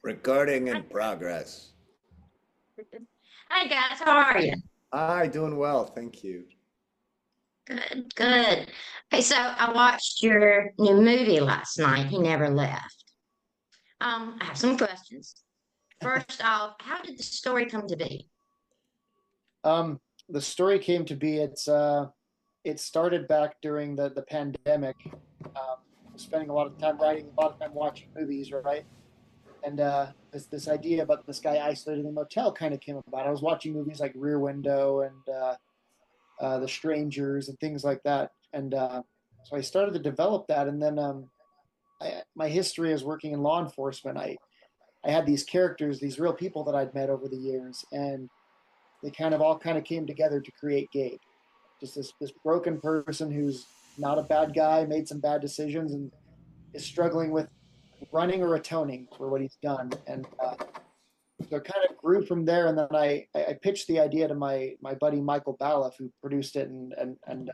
Recording in progress. Hi guys, how are you? Hi, doing well, thank you. Good, good. Hey, so I watched your new movie last night, He Never Left. I have some questions. First off, how did the story come to be? Um, the story came to be. It started back during the pandemic. Spending a lot of time writing, a lot of time watching movies, right? And this idea about this guy isolated in a motel kind of came about. I was watching movies like Rear Window and The Strangers and things like that, and so I started to develop that. And then my history is working in law enforcement. I had these characters, these real people that I'd met over the years, and they kind of came together to create Gabe. Just this broken person who's not a bad guy, made some bad decisions, and is struggling with running or atoning for what he's done. And so it kind of grew from there. And then I pitched the idea to my buddy Michael Balaf, who produced it and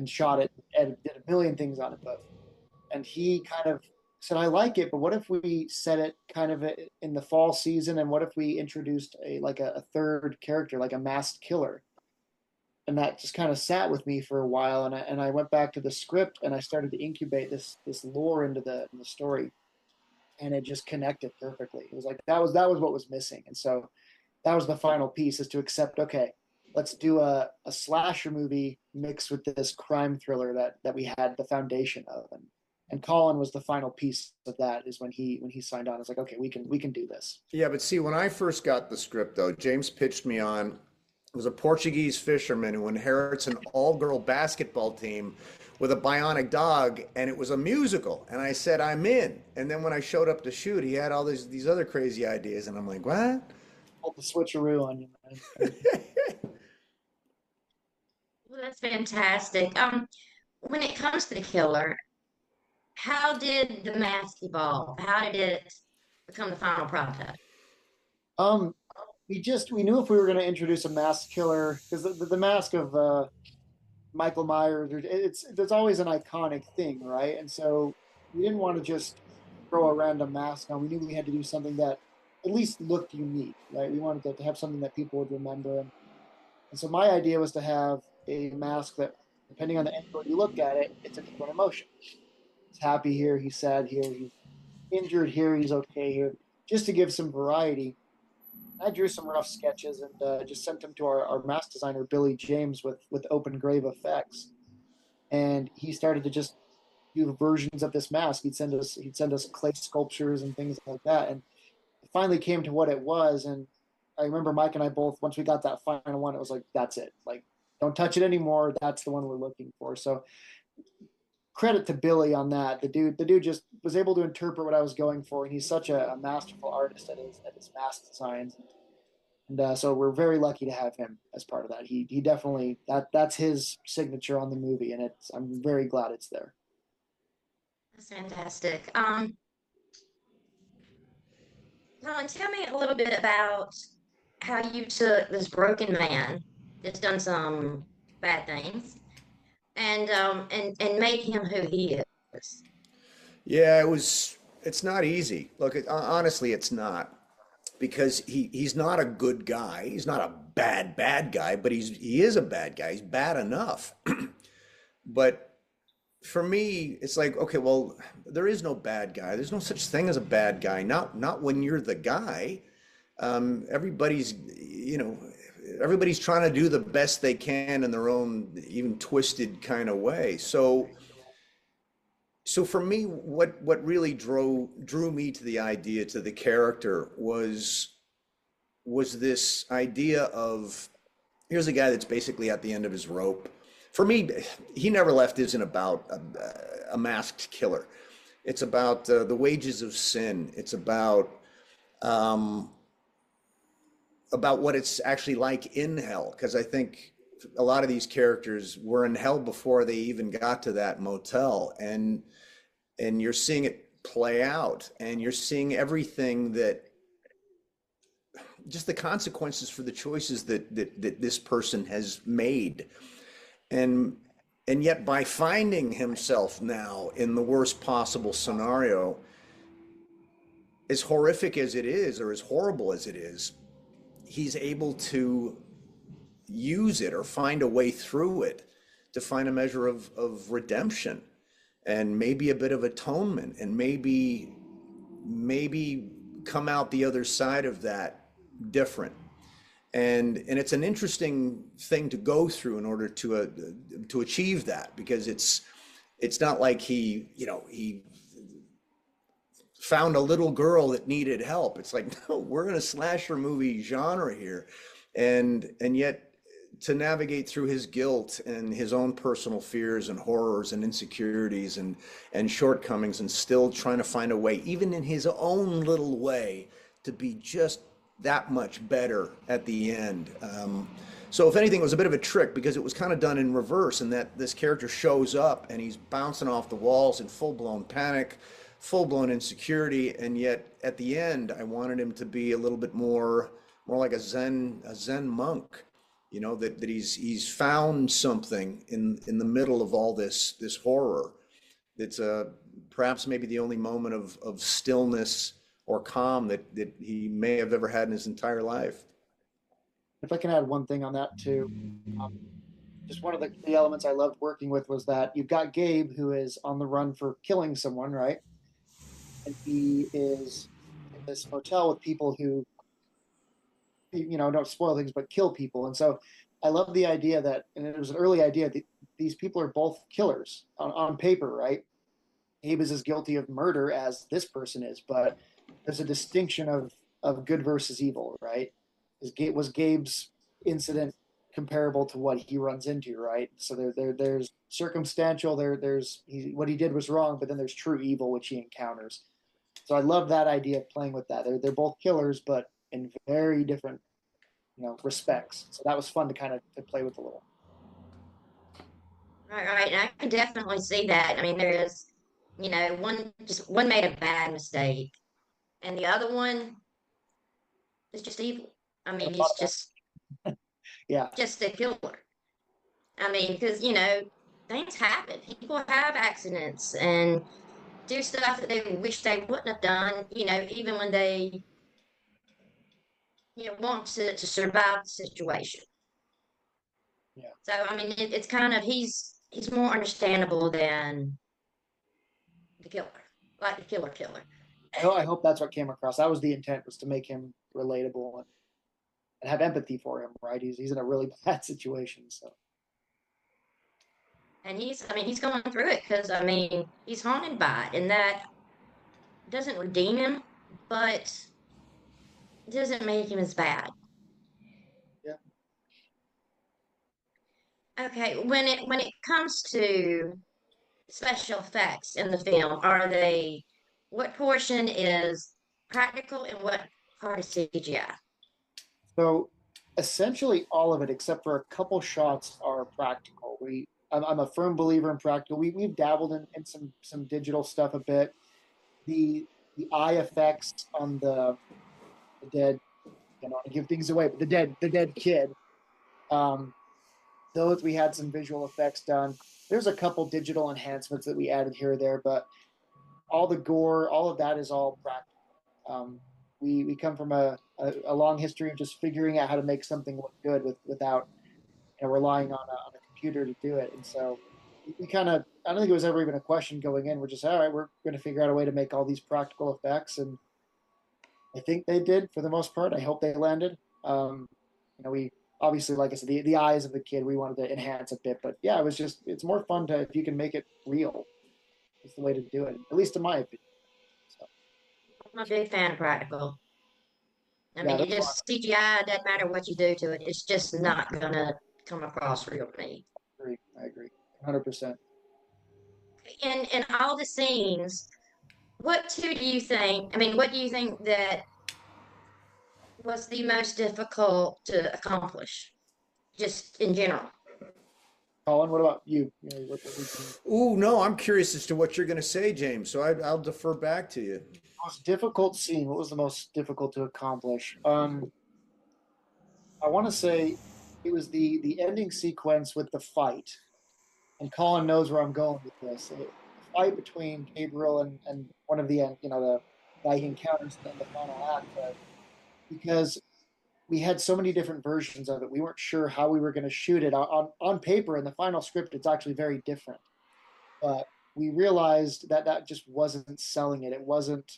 shot it and did a million things on it. And he kind of said, I like it, but what if we set it kind of in the fall season? And what if we introduced a third character, like a masked killer? And that just kind of sat with me for a while. And I went back to the script and I started to incubate this lore into the story, and it just connected perfectly. It was like that was what was missing. And so that was the final piece, is to accept, okay, let's do a slasher movie mixed with this crime thriller that we had the foundation of. And Colin was the final piece of that, is when he signed on. It's like, okay, we can do this. Yeah, but see, when I first got the script, though, James pitched me on, it was a Portuguese fisherman who inherits an all-girl basketball team with a bionic dog, and it was a musical. And I said, I'm in. And then when I showed up to shoot, he had all these other crazy ideas, and I'm like, what? Pulled the switcheroo on you, man. Well, that's fantastic. When it comes to the killer, how did the mask evolve? How did it become the final product? Um, we knew if we were going to introduce a masked killer, because the mask of Michael Myers, there's always an iconic thing, right? And so we didn't want to just throw a random mask on. We knew we had to do something that at least looked unique, right? We wanted to have something that people would remember. And so my idea was to have a mask that, depending on the angle you look at it, it's a different emotion. He's happy here, he's sad here, he's injured here, he's okay here, just to give some variety. I drew some rough sketches and just sent them to our mask designer Billy James with Open Grave Effects, and he started to just do versions of this mask. He'd send us clay sculptures and things like that, and it finally came to what it was. And I remember Mike and I both, once we got that final one, it was like, that's it. Like, don't touch it anymore. That's the one we're looking for. So credit to Billy on that. The dude just was able to interpret what I was going for, and he's such a masterful artist at his mask designs. And so we're very lucky to have him as part of that. He definitely, that's his signature on the movie, and I'm very glad it's there. That's fantastic. Colin, tell me a little bit about how you took this broken man that's done some bad things and made him who he is. Yeah, it's not easy. Look, honestly, it's not. Because he's not a good guy. He's not a bad guy, but he is a bad guy. He's bad enough. But for me, it's like, okay, well, there is no bad guy. There's no such thing as a bad guy. Not when you're the guy. Everybody's, everybody's trying to do the best they can in their own even twisted kind of way. So for me, what really drew me to the idea, to the character, was this idea of, here's a guy that's basically at the end of his rope. For me, He Never Left isn't about a masked killer. It's about the wages of sin. It's about what it's actually like in hell. Because I think a lot of these characters were in hell before they even got to that motel, and you're seeing it play out, and you're seeing everything that, just the consequences for the choices that this person has made. And yet, by finding himself now in the worst possible scenario, as horrific as it is, or as horrible as it is, he's able to use it or find a way through it to find a measure of redemption and maybe a bit of atonement, and maybe come out the other side of that different. And it's an interesting thing to go through in order to achieve that, because it's not like he found a little girl that needed help. It's like, no, we're in a slasher movie genre here, and yet to navigate through his guilt and his own personal fears and horrors and insecurities and shortcomings, and still trying to find a way, even in his own little way, to be just that much better at the end. So if anything, it was a bit of a trick, because it was kind of done in reverse, in that this character shows up and he's bouncing off the walls in full-blown panic, full-blown insecurity, and yet at the end I wanted him to be a little bit more like a Zen monk, that he's found something in the middle of all this horror. It's perhaps maybe the only moment of stillness or calm that he may have ever had in his entire life. If I can add one thing on that too, just one of the elements I loved working with was that you've got Gabe, who is on the run for killing someone, right? And he is in this motel with people who, don't spoil things, but kill people. And so I love the idea that, and it was an early idea, that these people are both killers on paper, right? Gabe is as guilty of murder as this person is, but there's a distinction of good versus evil, right? Was Gabe's incident comparable to what he runs into, right? So there's circumstantial, what he did was wrong, but then there's true evil which he encounters. So I love that idea of playing with that. They're both killers, but in very different, respects. So that was fun to kind of to play with a little. Right. And I can definitely see that. I mean, there is, one made a bad mistake, and the other one is just evil. I mean, he's Yeah. just a killer. I mean, because things happen. People have accidents and do stuff that they wish they wouldn't have done. Even when they want to survive the situation. Yeah. So I mean, it's kind of he's more understandable than the killer, like the killer. I hope that's what came across. That was the intent, was to make him relatable and have empathy for him, right? He's in a really bad situation. So And he's going through it because he's haunted by it, and that doesn't redeem him, but doesn't make him as bad. yeah. Okay, when it comes to special effects in the film, what portion is practical and what part is CGI? So essentially all of it, except for a couple shots, are practical. I'm a firm believer in practical. We've dabbled in some digital stuff a bit. The eye effects on the dead, I don't want to give things away, but the dead kid. Um, those we had some visual effects done. There's a couple digital enhancements that we added here or there, but all the gore, all of that is all practical. We come from a long history of just figuring out how to make something look good without relying on a computer to do it. And so we kind of, I don't think it was ever even a question going in. We're just, all right, we're going to figure out a way to make all these practical effects. And I think they did for the most part. I hope they landed. We obviously, like I said, the eyes of the kid, we wanted to enhance a bit, but yeah, it's more fun if you can make it real. It's the way to do it, at least in my opinion. So, I'm a big fan of practical. I yeah, mean, it just CGI doesn't matter what you do to it; it's just not gonna come across real to me. I agree, 100%. In all the scenes, what two do you think? I mean, what do you think that was the most difficult to accomplish, just in general? Colin, what about you? Ooh, no, I'm curious as to what you're going to say, James. So I'll defer back to you. Most difficult scene. What was the most difficult to accomplish? I want to say it was the ending sequence with the fight, and Colin knows where I'm going with this. The fight between Gabriel and one of the that he encounters in the final act, but because we had so many different versions of it, we weren't sure how we were going to shoot it. On paper, in the final script, it's actually very different. But we realized that that just wasn't selling it. It wasn't,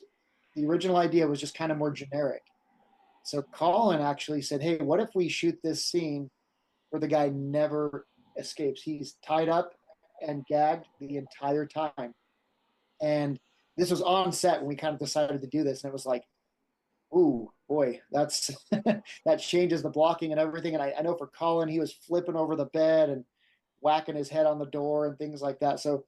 the original idea was just kind of more generic. So Colin actually said, "Hey, what if we shoot this scene where the guy never escapes? He's tied up and gagged the entire time." And this was on set when we kind of decided to do this, and it was like, "Ooh, boy, that's that changes the blocking and everything." And I know for Colin, he was flipping over the bed and whacking his head on the door and things like that. So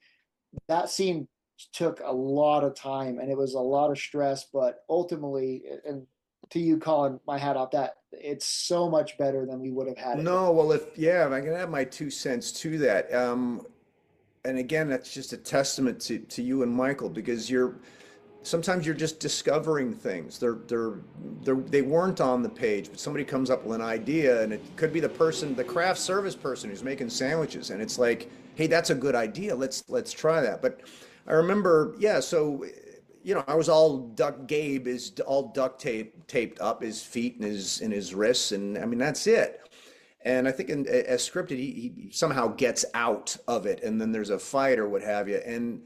that scene took a lot of time and it was a lot of stress, but ultimately, and to you, Colin, my hat off, that it's so much better than we would have had it. No, well, if I can add my 2 cents to that. And again, that's just a testament to you and Michael, because sometimes you're just discovering things. They weren't on the page, but somebody comes up with an idea, and it could be the craft service person who's making sandwiches, and it's like, hey, that's a good idea. Let's try that. But I remember, yeah, so I was Gabe is all taped up, his feet and his wrists, and I mean that's it. And I think as scripted, he somehow gets out of it, and then there's a fight or what have you, and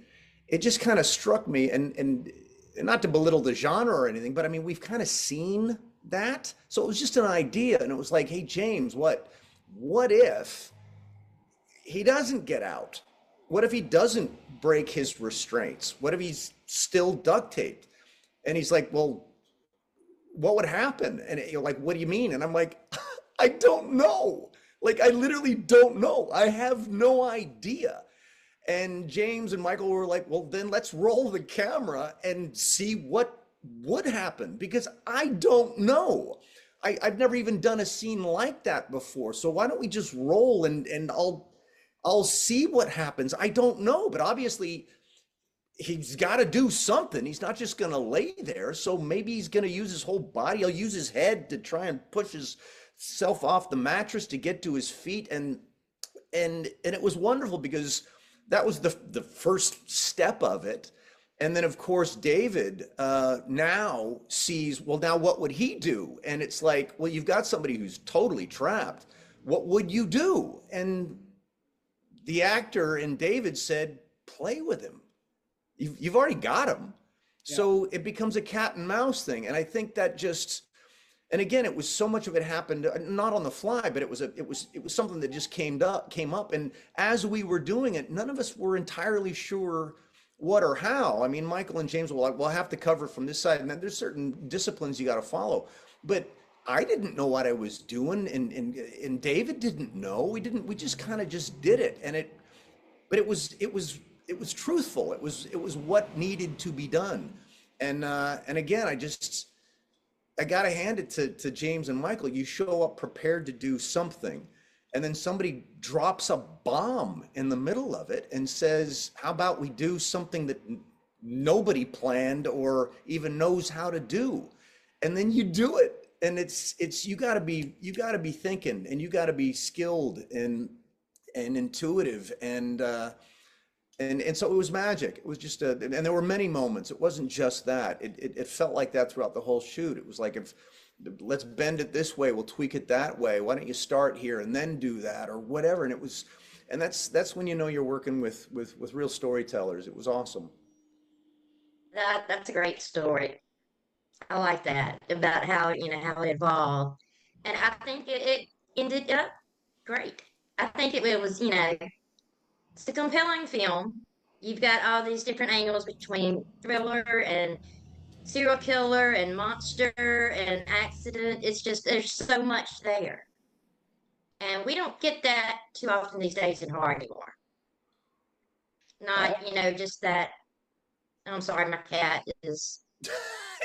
it just kind of struck me, and not to belittle the genre or anything, but I mean, we've kind of seen that. So it was just an idea. And it was like, hey, James, what if he doesn't get out? What if he doesn't break his restraints? What if he's still duct taped? And he's like, well, what would happen? And you're like, what do you mean? And I'm like, I don't know. Like, I literally don't know. I have no idea. And James and Michael were like, well, then let's roll the camera and see what would happen, because I don't know. I've never even done a scene like that before. So why don't we just roll and I'll see what happens. I don't know, but obviously he's got to do something. He's not just going to lay there. So maybe he's going to use his whole body. He'll use his head to try and push himself off the mattress to get to his feet. And it was wonderful, because that was the first step of it. And then, of course, David now sees, well, now what would he do? And it's like, well, you've got somebody who's totally trapped. What would you do? And the actor in David said, play with him. You've already got him. Yeah. So it becomes a cat and mouse thing. And I think that just, and again, it was so much of it happened not on the fly, but it was something that just came up. And as we were doing it, none of us were entirely sure what or how. I mean, Michael and James were like, "We'll have to cover from this side," and then there's certain disciplines you got to follow. But I didn't know what I was doing, and David didn't know. We just kind of just did it, but it was truthful. It was what needed to be done, and again, I got to hand it to James and Michael. You show up prepared to do something, and then somebody drops a bomb in the middle of it and says, how about we do something that nobody planned or even knows how to do? And then you do it. And it's you got to be thinking, and you got to be skilled and intuitive, and so it was magic. It was just and there were many moments. It wasn't just that. It felt like that throughout the whole shoot. It was like, let's bend it this way, we'll tweak it that way. Why don't you start here and then do that, or whatever? And that's when you know you're working with real storytellers. It was awesome. That's a great story. I like that about how how it evolved, and I think it ended up great. I think it was it's a compelling film. You've got all these different angles between thriller and serial killer and monster and accident. It's just there's so much there, and we don't get that too often these days in horror anymore. Not just that. I'm sorry, my cat is.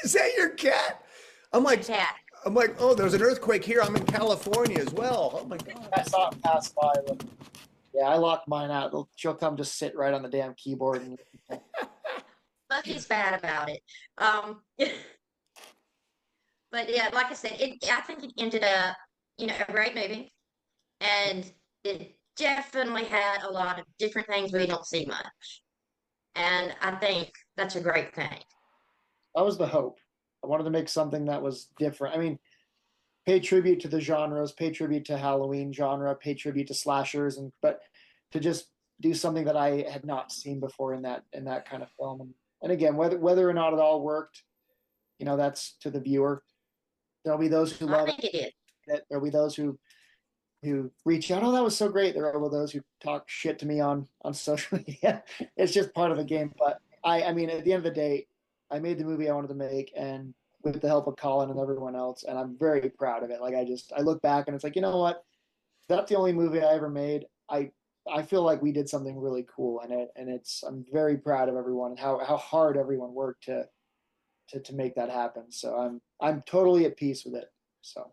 Is that your cat? I'm like, cat. I'm like, oh, there's an earthquake here. I'm in California as well. Oh my God. I saw it pass by. But yeah, I locked mine out. She'll come just sit right on the damn keyboard. And Bucky's bad about it. But yeah, like I said, I think it ended up, a great movie, and it definitely had a lot of different things we don't see much, and I think that's a great thing. the hope. I wanted to make something that was different. I mean, pay tribute to the genres, pay tribute to Halloween genre, pay tribute to slashers, but to just do something that I had not seen before in that kind of film. And again, whether or not it all worked, that's to the viewer. There'll be those who I love think it is. it. There'll be those who reach out. Oh, that was so great. There are those who talk shit to me on social media. It's just part of the game. But I mean, at the end of the day, I made the movie I wanted to make, and with the help of Colin and everyone else, and I'm very proud of it. Like I look back and it's like, you know what? That's the only movie I ever made. I feel like we did something really cool in it, and I'm very proud of everyone and how hard everyone worked to make that happen. So I'm totally at peace with it. So